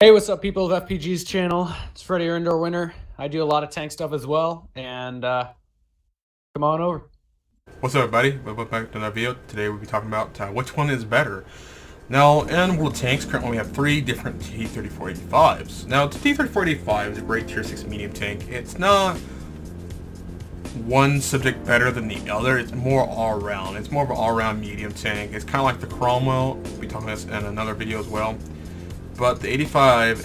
Hey, what's up, people of FPG's channel? It's Freddy, your indoor winner. I do a lot of tank stuff as well, and come on over. What's up, everybody? Welcome back to another video. Today we'll be talking about which one is better. Now, in World of Tanks, currently we have three different T-3485s. Now, the T-3485 is a great Tier 6 medium tank. It's not one subject better than the other. It's more all-around. It's more of an all-around medium tank. It's kind of like the Cromwell. We'll be talking about this in another video as well. But the 85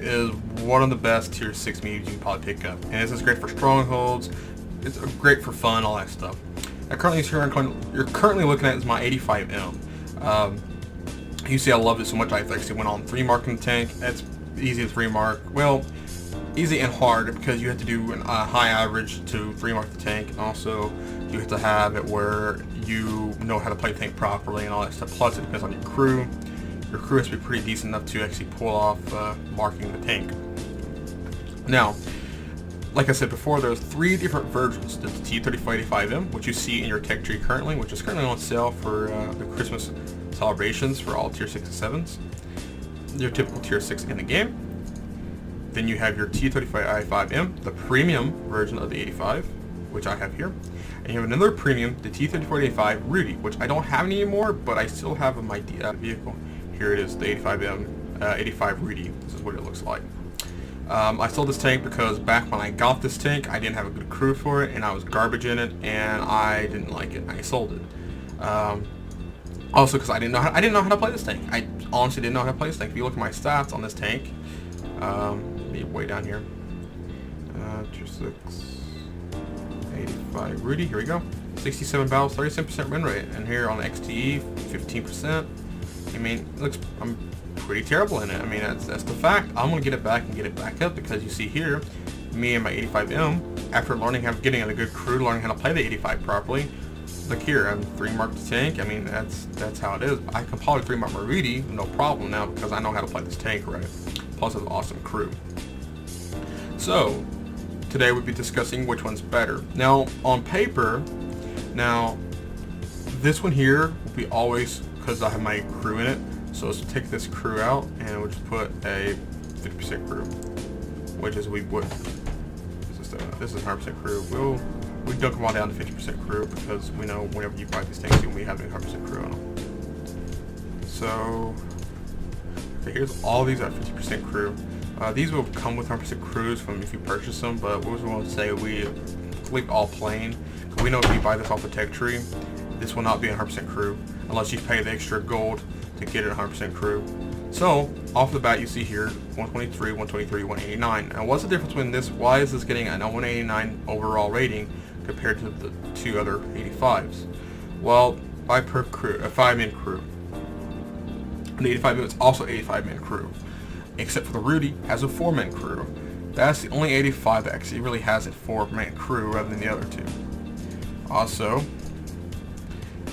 is one of the best Tier 6 mediums you can probably pick up. And this is great for strongholds. It's great for fun, all that stuff. Now, you're currently looking at is my 85M. You see I love this so much I actually went on 3-marking the tank. It's easy to 3-mark. Well, easy and hard because you have to do a high average to 3-mark the tank. And also, you have to have it where you know how to play the tank properly and all that stuff. Plus, it depends on your crew. Your crew has to be pretty decent enough to actually pull off marking the tank. Now, like I said before, there's three different versions. There's the T-3485M, which you see in your tech tree currently, which is currently on sale for the Christmas celebrations for all Tier 6 and 7s. Your typical Tier 6 in the game. Then you have your T-35i5M, the premium version of the 85, which I have here. And you have another premium, the T-3485 Rudy, which I don't have anymore, but I still have in my vehicle. Here it is, the 85M, 85 Rudy. This is what it looks like. I sold this tank because back when I got this tank, I didn't have a good crew for it, and I was garbage in it, and I didn't like it. I sold it. Also, because I didn't know how to play this tank. I honestly didn't know how to play this tank. If you look at my stats on this tank, way down here, Tier 6, 85 Rudy. Here we go. 67 battles, 37% win rate, and here on the XTE, 15%. I mean, I'm pretty terrible in it. I mean, that's the fact. I'm gonna get it back and get it back up because you see here, me and my 85M, after getting a good crew, learning how to play the 85 properly. Look here, I'm 3-marked the tank. I mean, that's how it is. I can probably 3-mark my Rudy, no problem now because I know how to play this tank right. Plus, it's an awesome crew. So, today we'll be discussing which one's better. Now, on paper, this one here will be always because I have my crew in it. So let's take this crew out and we'll just put a 50% crew, which is this is 100% crew. We dunk them all down to 50% crew because we know whenever you buy these tanks, you'll be having 100% crew on them. So okay, here's all these at 50% crew. These will come with 100% crews from if you purchase them, but we want to say we leave all plain. We know if you buy this off the tech tree, this will not be 100% crew unless you pay the extra gold to get it 100% crew. So, off the bat you see here, 123, 123, 189. Now what's the difference between this? Why is this getting an 189 overall rating compared to the two other 85s? Well, 5 per crew, a 5-man crew. The 85 is also 85-man crew. Except for the Rudy has a 4-man crew. That's the only 85 that actually really has a 4-man crew rather than the other two. Also,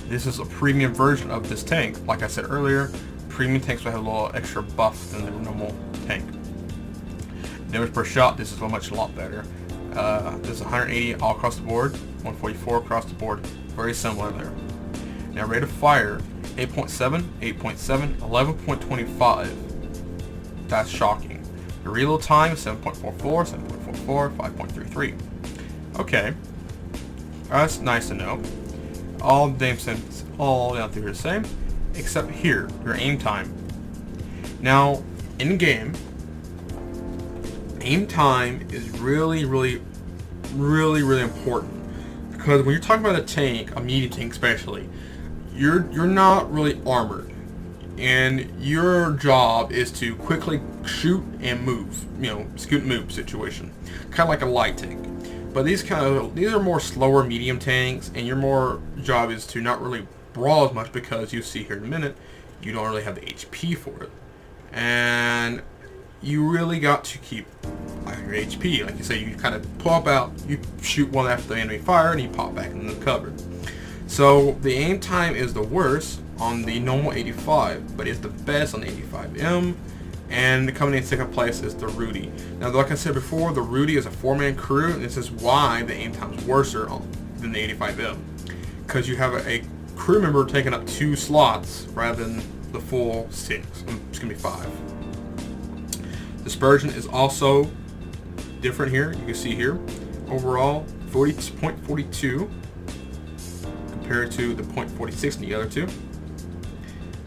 this is a premium version of this tank. Like I said earlier, premium tanks will have a little extra buff than the normal tank. Damage per shot, this is a lot better. This is 180 all across the board, 144 across the board. Very similar there. Now rate of fire, 8.7, 8.7, 11.25. That's shocking. The reload time, 7.44, 7.44, 5.33. Okay. That's nice to know. All down through here the same, except here, your aim time. Now, in game, aim time is really important because when you're talking about a tank, a medium tank especially, you're not really armored, and your job is to quickly shoot and move. Scoot and move situation, kind of like a light tank. But these are more slower medium tanks, and your more job is to not really brawl as much because you see here in a minute, you don't really have the HP for it. And you really got to keep your HP. Like you say, you kind of pop out, you shoot one after the enemy fire, and you pop back into the cover. So the aim time is the worst on the normal 85, but it's the best on the 85M. And coming in second place is the Rudy. Now, like I said before, the Rudy is a 4-man crew, and this is why the aim time is worse than the 85M. Because you have a crew member taking up 2 slots rather than the full 6. gonna be 5. Dispersion is also different here. You can see here, overall 40.42 compared to the 0.46 in the other two.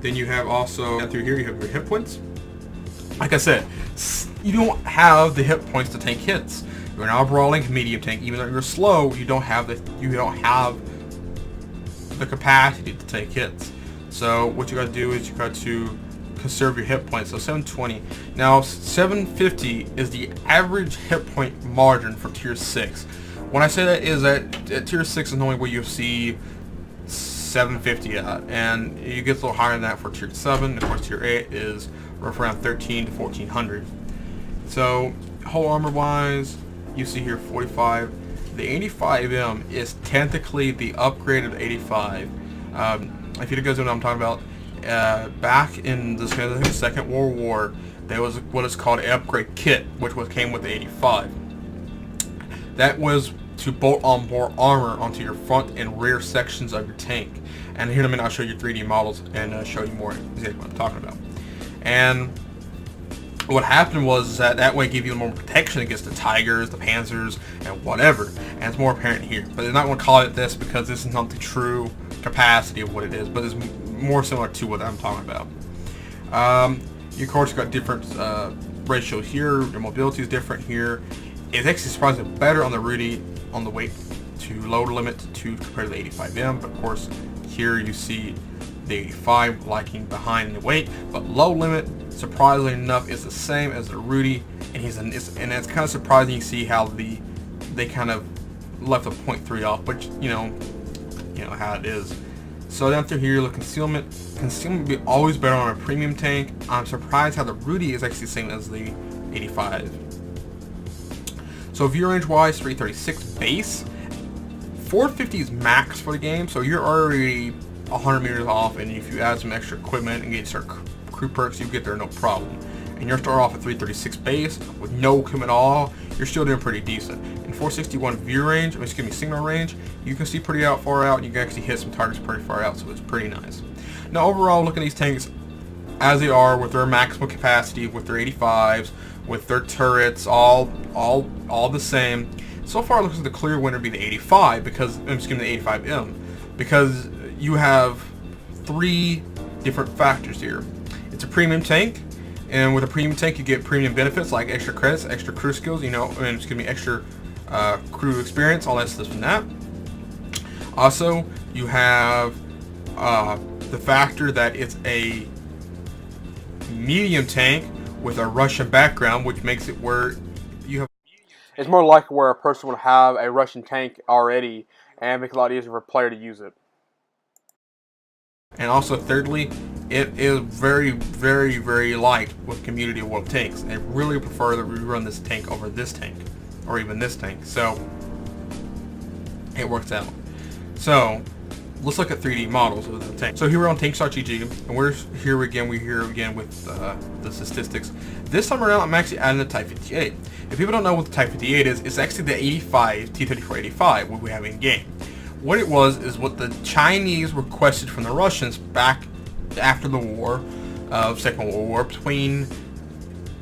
Then you have also down through here, you have your hit points. Like I said, you don't have the hit points to tank hits. You're an overall medium tank. Even though you're slow, you don't have the capacity to take hits. So what you got to do is you got to conserve your hit points. So 720. Now 750 is the average hit point margin for tier 6. When I say that is that at tier 6 is normally where you see 750 at, and you get a little higher than that for tier 7. Of course, tier 8 is roughly around 13 to 1400. So whole armor wise, you see here 45. The 85M is technically the upgraded 85. If you guys know what I'm talking about, back in the Second World War, there was what is called an upgrade kit, which came with the 85. That was to bolt on more armor onto your front and rear sections of your tank. And here in a minute, I'll show you 3D models and show you more exactly what I'm talking about. And what happened was that way gave you more protection against the Tigers, the Panzers, and whatever. And it's more apparent here. But they're not going to call it this because this is not the true capacity of what it is, but it's more similar to what I'm talking about. You of course got different ratios here. Your mobility is different here. It's actually surprisingly better on the Rudy on the weight to load limit to compared to the 85M. But of course, here you see the 85 liking behind the weight, but low limit, surprisingly enough, is the same as the Rudy, and and it's kind of surprising you see how they kind of left a 0.3 off, but you know how it is. So down through here, look, concealment would be always better on a premium tank. I'm surprised how the Rudy is actually the same as the 85. So view range wise, 336 base, 450 is max for the game, so you're already 100 meters off, and if you add some extra equipment and get certain crew perks, you get there no problem. And you're starting off at 336 base with no equipment at all, you're still doing pretty decent. In 461 view range, signal range, you can see pretty far out, and you can actually hit some targets pretty far out, so it's pretty nice. Now overall, look at these tanks as they are with their maximum capacity, with their 85s, with their turrets, all the same. So far, it looks like the clear winner would be the 85 because the 85M, because you have 3 different factors here. It's a premium tank, and with a premium tank, you get premium benefits like extra credits, extra crew skills, extra crew experience, all that stuff and that. Also, you have the factor that it's a medium tank with a Russian background, which makes it where you have. It's more likely where a person would have a Russian tank already, and make it a lot easier for a player to use it. And also, thirdly, it is very, very, very light with Community of World tanks. I really prefer that we run this tank over this tank, or even this tank. So it works out. So let's look at 3D models of the tank. So here we're on Tank.gg, and we're here again with the statistics. This time around, I'm actually adding the Type 58. If people don't know what the Type 58 is, it's actually the 85 T-34-85 what we have in game. What it was is what the Chinese requested from the Russians back after the war of Second World War, between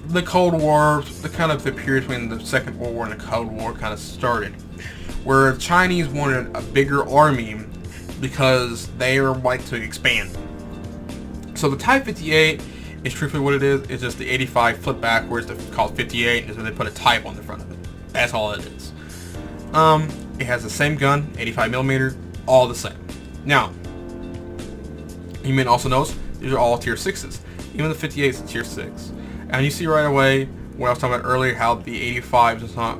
the Cold War, the period between the Second World War and the Cold War kind of started, where the Chinese wanted a bigger army because they were like to expand. So the Type 58 is truthfully what it is. It's just the 85 flipped backwards. They're called 58, and so they put a type on the front of it. That's all it is. It has the same gun, 85mm, all the same. Now, you may also notice these are all tier 6s. Even the 58 is a tier 6. And you see right away what I was talking about earlier, how the 85 does not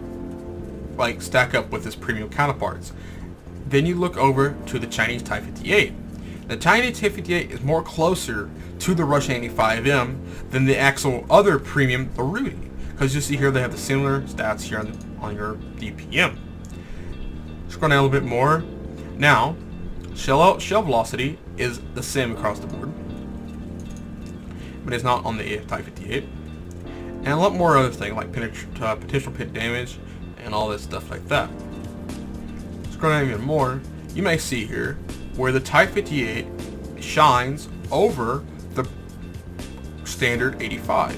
stack up with its premium counterparts. Then you look over to the Chinese Type 58. The Chinese Type 58 is more closer to the Russian 85M than the actual other premium, the Rudy. Because you see here they have the similar stats here on your DPM. Scroll down a little bit more. Now, shell velocity is the same across the board, but it's not on the Type 58. And a lot more other things like potential pit damage and all this stuff like that. Scroll down even more, you may see here where the Type 58 shines over the standard 85,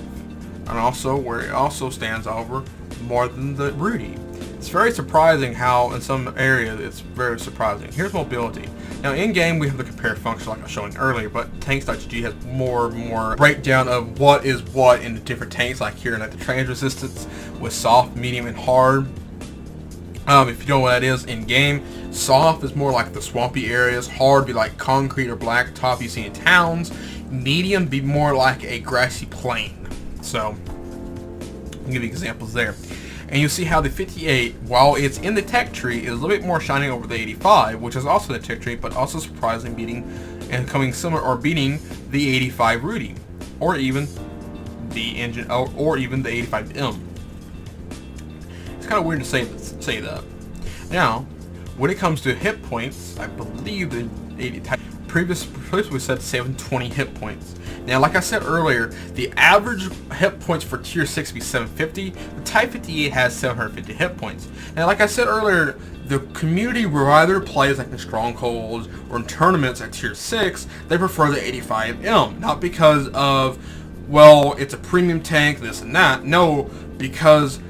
and also where it also stands over more than the Rudy. It's very surprising how in some areas it's very surprising. Here's mobility. Now in game we have the compare function like I was showing earlier, but tanks.gg has more breakdown of what is what in the different tanks, like here like the trans resistance with soft, medium, and hard. If you don't know what that is in game, soft is more like the swampy areas, hard be like concrete or blacktop you see in towns, medium be more like a grassy plain. So I'll give you examples there. And you see how the 58, while it's in the tech tree, is a little bit more shining over the 85, which is also the tech tree, but also surprising beating and coming similar or beating the 85 Rudy, or even the engine, or even the 85M. It's kind of weird to say that. Now, when it comes to hit points, I believe the 80 previously we said 720 hit points. Now, like I said earlier, the average hit points for tier 6 be 750. The Type 58 has 750 hit points. Now, like I said earlier, the community rather plays like in strongholds or in tournaments at tier 6. They prefer the 85M, not because of, well, it's a premium tank, this and that. No, because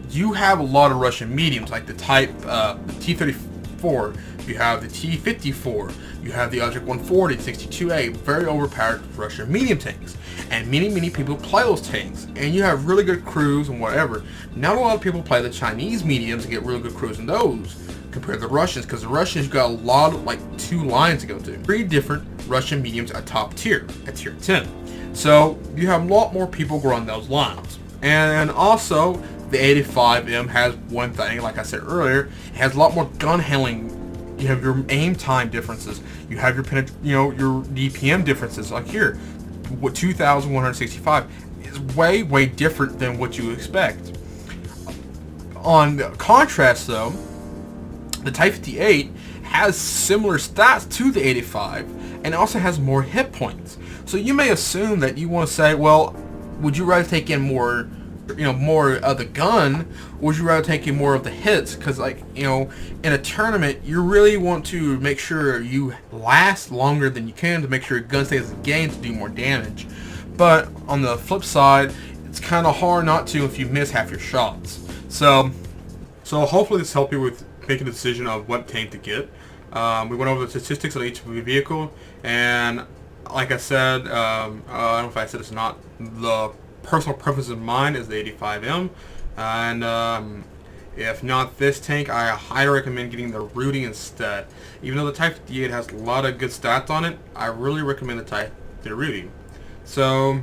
you have a lot of Russian mediums like the Type T34. You have the T54, you have the Object 140, 62A, very overpowered Russian medium tanks. And many people play those tanks. And you have really good crews and whatever. Not a lot of people play the Chinese mediums and get really good crews in those compared to the Russians, because the Russians got a lot of, like, 2 lines to go to. 3 different Russian mediums at top tier, at tier 10. So you have a lot more people growing those lines. And also, the 85M has one thing, like I said earlier, it has a lot more gun handling. You have your aim time differences. You have your your DPM differences. Like here, what 2,165 is way different than what you expect. On the contrast, though, the Type 58 has similar stats to the 85 and also has more hit points. So you may assume that you want to say, well, would you rather take in more of the gun, or would you rather take in more of the hits? Because, like, in a tournament, you really want to make sure you last longer than you can to make sure your gun stays in the game to do more damage. But on the flip side, it's kind of hard not to if you miss half your shots. So hopefully this helped you with making a decision of what tank to get. We went over the statistics of each vehicle, and like I said, I don't know if I said this or not, the personal preference of mine is the 85M, and if not this tank, I highly recommend getting the Rudy instead. Even though the Type 58 has a lot of good stats on it, I really recommend the Rudy. So,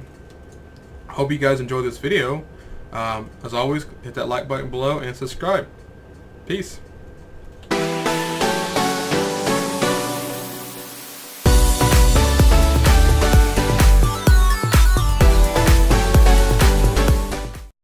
hope you guys enjoyed this video. As always, hit that like button below and subscribe. Peace.